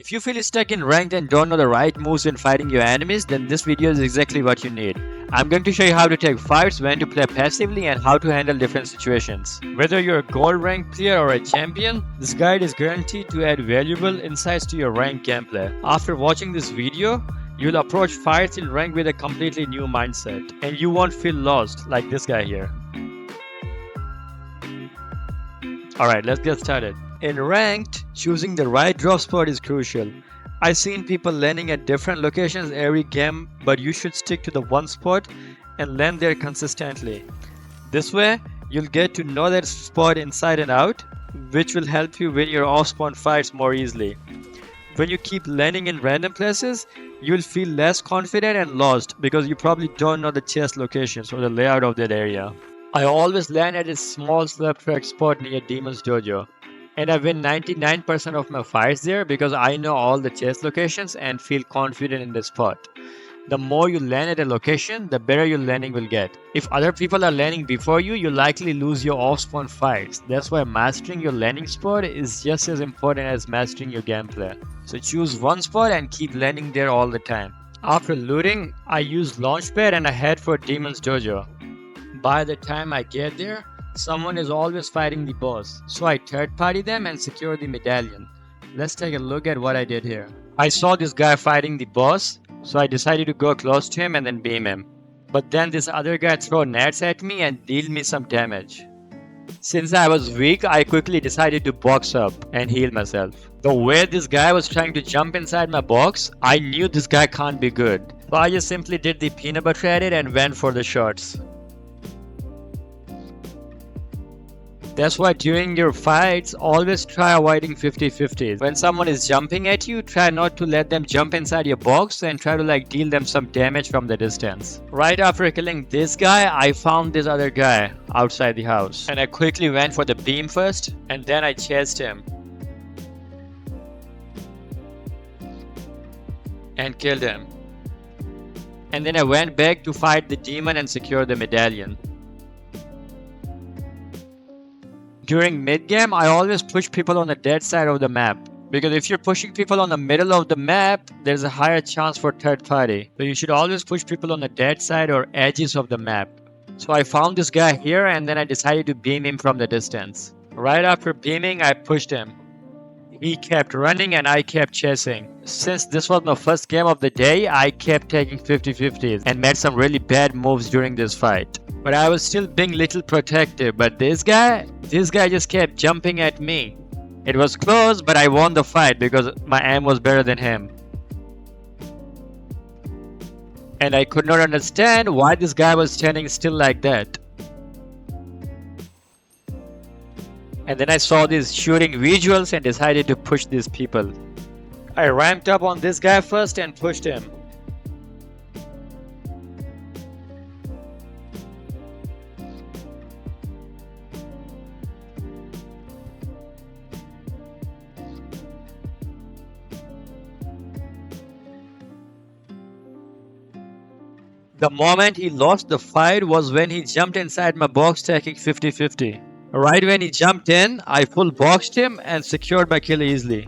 If you feel stuck in ranked and don't know the right moves when fighting your enemies, then this video is exactly what you need. I'm going to show you how to take fights, when to play passively, and how to handle different situations. Whether you're a gold ranked player or a champion, this guide is guaranteed to add valuable insights to your ranked gameplay. After watching this video, you'll approach fights in rank with a completely new mindset, and you won't feel lost like this guy here. Alright, let's get started. In ranked, choosing the right drop spot is crucial. I've seen people landing at different locations every game, but you should stick to the one spot and land there consistently. This way, you'll get to know that spot inside and out, which will help you win your off-spawn fights more easily. When you keep landing in random places, you'll feel less confident and lost because you probably don't know the chest locations or the layout of that area. I always land at a small slab track spot near Demon's Dojo, and I win 99% of my fights there because I know all the chest locations and feel confident in the spot. The more you land at a location, the better your landing will get. If other people are landing before you, you'll likely lose your off-spawn fights. That's why mastering your landing spot is just as important as mastering your gameplay. So choose one spot and keep landing there all the time. After looting, I use launchpad and I head for Demon's Dojo. By the time I get there, someone is always fighting the boss, so I third party them and secure the medallion. Let's take a look at what I did here. I saw this guy fighting the boss, so I decided to go close to him and then beam him. But then this other guy threw nets at me and dealt me some damage. Since I was weak, I quickly decided to box up and heal myself. The way this guy was trying to jump inside my box, I knew this guy can't be good. So I just simply did the peanut butter edit and went for the shots. That's why during your fights, always try avoiding 50-50s. When someone is jumping at you, try not to let them jump inside your box and try to deal them some damage from the distance. Right after killing this guy, I found this other guy outside the house. And I quickly went for the beam first, and then I chased him. And killed him. And then I went back to fight the demon and secure the medallion. During mid-game, I always push people on the dead side of the map. Because if you're pushing people on the middle of the map, there's a higher chance for third party. So you should always push people on the dead side or edges of the map. So I found this guy here and then I decided to beam him from the distance. Right after beaming, I pushed him. He kept running and I kept chasing. Since this was my first game of the day, I kept taking 50-50s and made some really bad moves during this fight. But I was still being little protective, but this guy just kept jumping at me. It was close, but I won the fight because my aim was better than him. And I could not understand why this guy was standing still like that. And then I saw these shooting visuals and decided to push these people. I ramped up on this guy first and pushed him. The moment he lost the fight was when he jumped inside my box taking 50-50. Right when he jumped in, I full boxed him and secured my kill easily.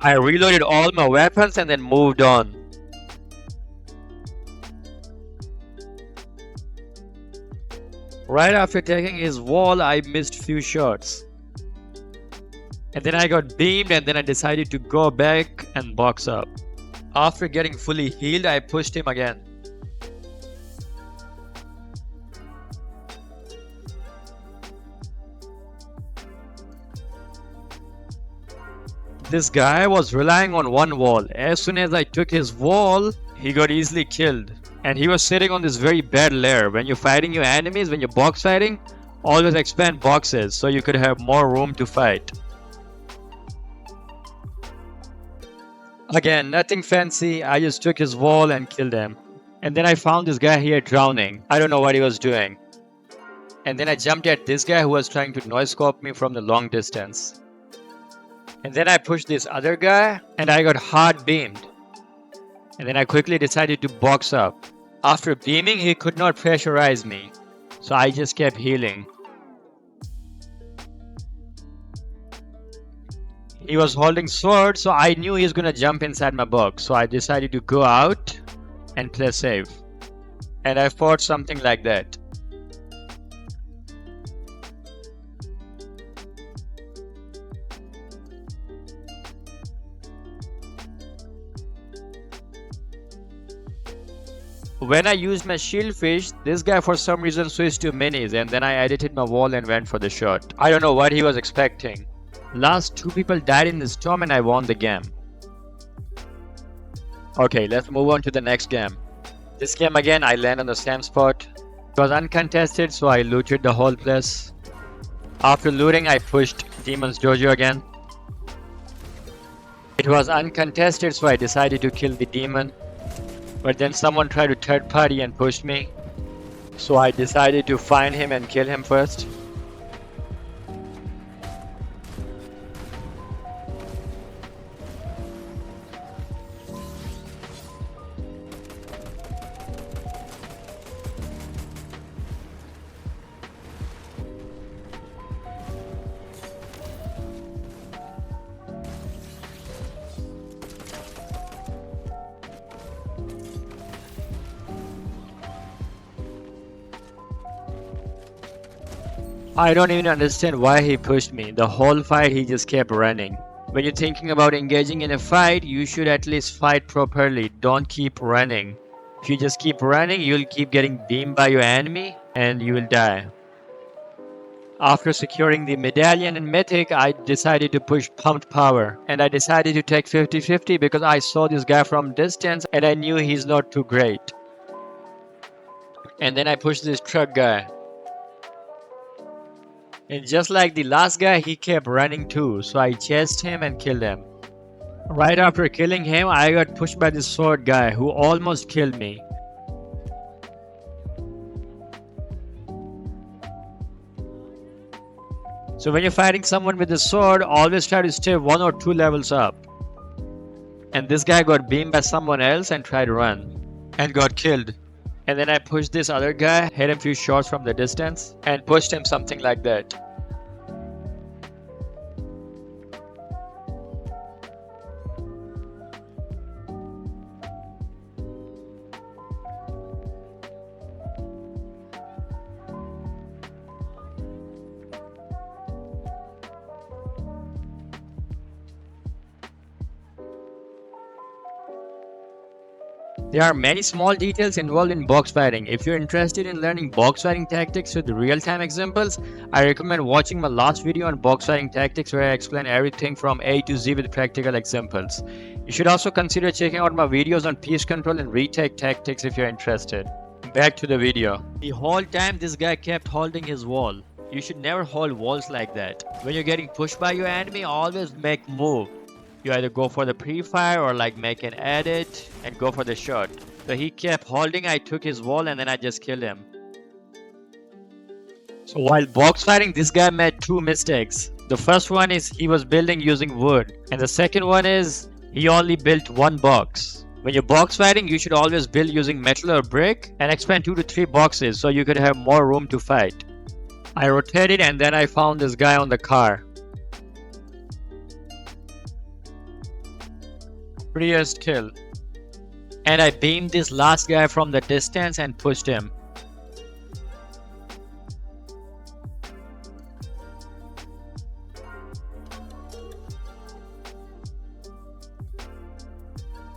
I reloaded all my weapons and then moved on. Right after taking his wall, I missed few shots. And then I got beamed and then I decided to go back and box up. After getting fully healed, I pushed him again. This guy was relying on one wall. As soon as I took his wall, he got easily killed. And he was sitting on this very bad lair. When you're fighting your enemies, when you're box fighting, always expand boxes so you could have more room to fight. Again, nothing fancy, I just took his wall and killed him. And then I found this guy here drowning. I don't know what he was doing. And then I jumped at this guy who was trying to noise scope me from the long distance. And then I pushed this other guy and I got hard beamed. And then I quickly decided to box up. After beaming, he could not pressurize me. So I just kept healing. He was holding sword, so I knew he was gonna jump inside my box. So I decided to go out and play safe. And I fought something like that. When I used my shield fish, this guy for some reason switched to minis, and then I edited my wall and went for the shot. I don't know what he was expecting. Last 2 people died in the storm and I won the game. Okay, let's move on to the next game. This game again, I land on the same spot. It was uncontested, so I looted the whole place. After looting, I pushed Demon's Dojo again. It was uncontested, so I decided to kill the demon. But then someone tried to third party and pushed me. So I decided to find him and kill him first. I don't even understand why he pushed me. The whole fight he just kept running. When you're thinking about engaging in a fight, you should at least fight properly. Don't keep running. If you just keep running, you'll keep getting beamed by your enemy and you will die. After securing the medallion and mythic, I decided to push pumped power. And I decided to take 50-50 because I saw this guy from distance and I knew he's not too great. And then I pushed this truck guy. And just like the last guy, he kept running too, so I chased him and killed him. Right after killing him, I got pushed by this sword guy who almost killed me. So when you're fighting someone with a sword, always try to stay 1 or 2 levels up. And this guy got beamed by someone else and tried to run. And got killed. And then I pushed this other guy, hit him a few shots from the distance, and pushed him something like that. There are many small details involved in box fighting. If you're interested in learning box fighting tactics with real-time examples, I recommend watching my last video on box fighting tactics where I explain everything from A to Z with practical examples. You should also consider checking out my videos on piece control and retake tactics if you're interested. Back to the video. The whole time this guy kept holding his wall. You should never hold walls like that. When you're getting pushed by your enemy, always make move. You either go for the pre-fire or like make an edit and go for the shot. So he kept holding, I took his wall and then I just killed him. So while box fighting, this guy made 2 mistakes. The first one is he was building using wood. And the second one is he only built 1 box. When you're box fighting, you should always build using metal or brick and expand 2 to 3 boxes so you could have more room to fight. I rotated and then I found this guy on the car. Prettiest kill. And I beamed this last guy from the distance and pushed him.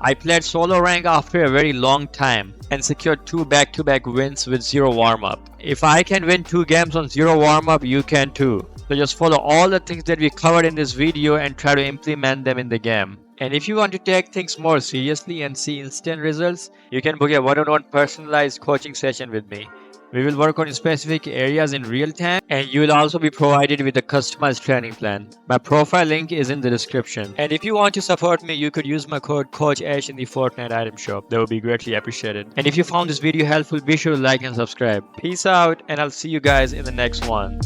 I played solo rank after a very long time and secured 2 back-to-back wins with 0 warm-up. If I can win 2 games on 0 warm-up, you can too. So just follow all the things that we covered in this video and try to implement them in the game. And if you want to take things more seriously and see instant results, you can book a one-on-one personalized coaching session with me. We will work on specific areas in real time and you will also be provided with a customized training plan. My profile link is in the description. And if you want to support me, you could use my code COACH in the Fortnite item shop. That would be greatly appreciated. And if you found this video helpful, be sure to like and subscribe. Peace out and I'll see you guys in the next one.